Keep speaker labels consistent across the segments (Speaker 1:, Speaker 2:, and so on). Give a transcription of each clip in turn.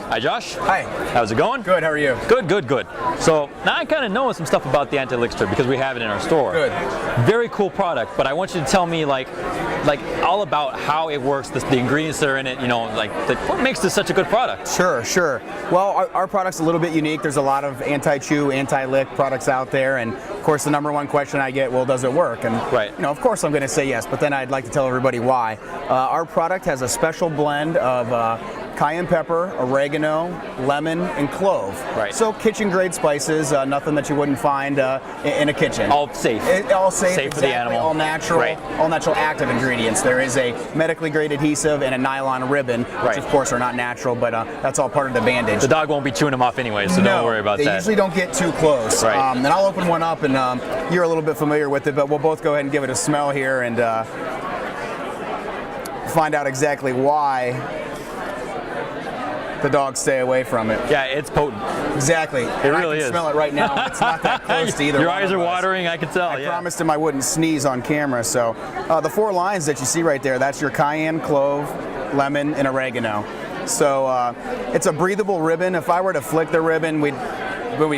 Speaker 1: Hi, Josh.
Speaker 2: Hi.
Speaker 1: How's it going?
Speaker 2: Good, how are you?
Speaker 1: Good, good, good. So now I kind of know some stuff about the anti-lick strip because we have it in our store.
Speaker 2: Good.
Speaker 1: Very cool product, but I want you to tell me like all about how it works, the ingredients that are in it, you know, what makes this such a good product?
Speaker 2: Sure, sure. Well, our product's a little bit unique. There's a lot of anti-chew, anti-lick products out there, and of course the number one question I get, well, does it work? And
Speaker 1: right.
Speaker 2: You know, of course I'm going to say yes, but then I'd like to tell everybody why. Our product has a special blend of cayenne pepper, oregano, lemon, and clove.
Speaker 1: Right.
Speaker 2: So kitchen grade spices, nothing that you wouldn't find in a kitchen.
Speaker 1: All safe.
Speaker 2: All safe.
Speaker 1: Safe
Speaker 2: exactly,
Speaker 1: for the animal.
Speaker 2: All natural.
Speaker 1: Right.
Speaker 2: All natural active ingredients. There is a medically grade adhesive and a nylon ribbon, which of course are not natural, but that's all part of the bandage.
Speaker 1: The dog won't be chewing them off anyway, so don't worry about that.
Speaker 2: They usually don't get too close.
Speaker 1: Right.
Speaker 2: And I'll open one up, and you're a little bit familiar with it, but we'll both go ahead and give it a smell here and find out exactly why the dogs stay away from it.
Speaker 1: Yeah, it's potent.
Speaker 2: Exactly.
Speaker 1: It really is.
Speaker 2: I can smell it right now. It's not that close to either.
Speaker 1: Your eyes are watering, I can tell.
Speaker 2: I promised him I wouldn't sneeze on camera. So the 4 lines that you see right there, that's your cayenne, clove, lemon, and oregano. So it's a breathable ribbon. If I were to flick the ribbon, we'd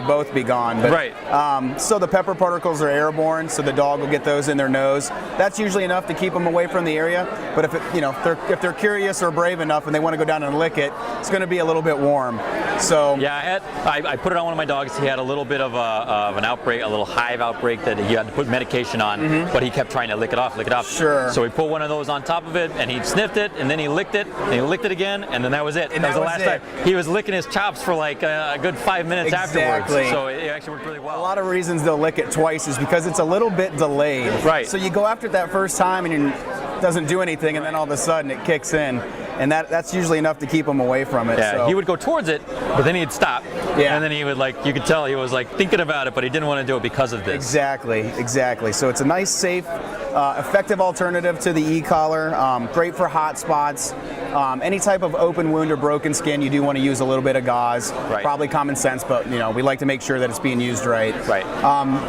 Speaker 2: both be gone. But,
Speaker 1: right.
Speaker 2: So the pepper particles are airborne, so the dog will get those in their nose. That's usually enough to keep them away from the area. But if they're curious or brave enough and they want to go down and lick it, it's going to be a little bit warm. So
Speaker 1: yeah, I put it on one of my dogs. He had a little bit of an outbreak, a little hive outbreak that he had to put medication on, but he kept trying to lick it off.
Speaker 2: Sure.
Speaker 1: So we put one of those on top of it, and he sniffed it, and then he licked it, and he licked it again, and then that was it.
Speaker 2: And
Speaker 1: that was the last time. He was licking his chops for like a good 5 minutes afterwards. So it actually worked really well.
Speaker 2: A lot of reasons they'll lick it twice is because it's a little bit delayed.
Speaker 1: Right.
Speaker 2: So you go after it that first time and it doesn't do anything, and then all of a sudden it kicks in. And that's usually enough to keep him away from it.
Speaker 1: Yeah,
Speaker 2: so.
Speaker 1: He would go towards it, but then he'd stop.
Speaker 2: Yeah.
Speaker 1: And then he would you could tell he was thinking about it, but he didn't want to do it because of this.
Speaker 2: Exactly. So it's a nice, safe, effective alternative to the e-collar. Great for hot spots. Any type of open wound or broken skin, you do want to use a little bit of gauze.
Speaker 1: Right.
Speaker 2: Probably common sense, but we like to make sure that it's being used right.
Speaker 1: Right.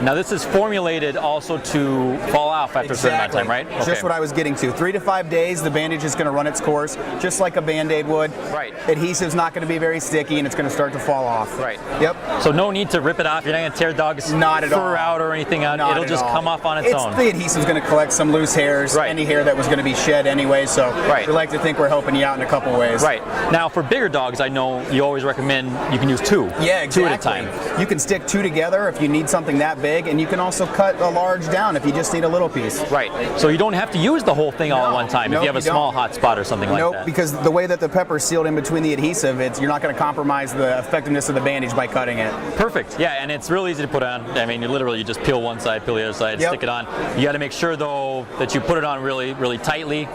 Speaker 1: Now this is formulated also to fall off after a certain amount of time, right? Okay.
Speaker 2: Just what I was getting to. 3 to 5 days, the bandage is going to run its course, just like a Band-Aid would.
Speaker 1: Right.
Speaker 2: Adhesive's not going to be very sticky, and it's going to start to fall off.
Speaker 1: Right.
Speaker 2: Yep.
Speaker 1: So no need to rip it off. You're not going to tear dog's fur out or anything out. It'll just come off on its own.
Speaker 2: The adhesive's going to collect some loose hairs, any hair that was going to be shed anyway. So we like to think we're helping you out in a couple ways.
Speaker 1: Right. Now for bigger dogs, I know you always recommend you can use 2.
Speaker 2: Yeah, exactly.
Speaker 1: 2 at a time.
Speaker 2: You can stick 2 together if you need something that big, and you can also cut a large down if you just need a little piece.
Speaker 1: Right. So you don't have to use the whole thing all at one time if you have a small hot spot or something like that.
Speaker 2: Nope, because the way that the pepper's sealed in between the adhesive, you're not going to compromise the effectiveness of the bandage by cutting it.
Speaker 1: Perfect. Yeah, and it's real easy to put on. I mean, you just peel one side, peel the other side, stick it on. You got to make sure though that you put it on really, really tightly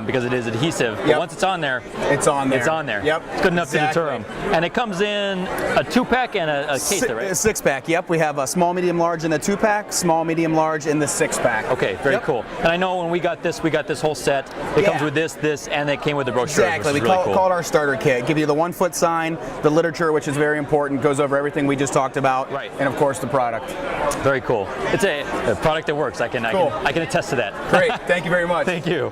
Speaker 1: because it is adhesive. But once it's on there,
Speaker 2: it's on there.
Speaker 1: It's on there.
Speaker 2: Yep.
Speaker 1: It's good enough to deter them. And it comes in a 2-pack and a case, right?
Speaker 2: A 6-pack. Yep. We have a small, medium, large in the 2-pack, small, medium, large in the 6-pack.
Speaker 1: Okay. Very cool. And I know when we got this whole set. It comes with this, and it came with the brochure.
Speaker 2: Exactly. We
Speaker 1: really
Speaker 2: call it our starter kit. Give you the 1-foot sign, the literature, which is very important, goes over everything we just talked about, and of course the product.
Speaker 1: Very cool. It's a product that works. I can attest to that.
Speaker 2: Great. Thank you very much.
Speaker 1: Thank you.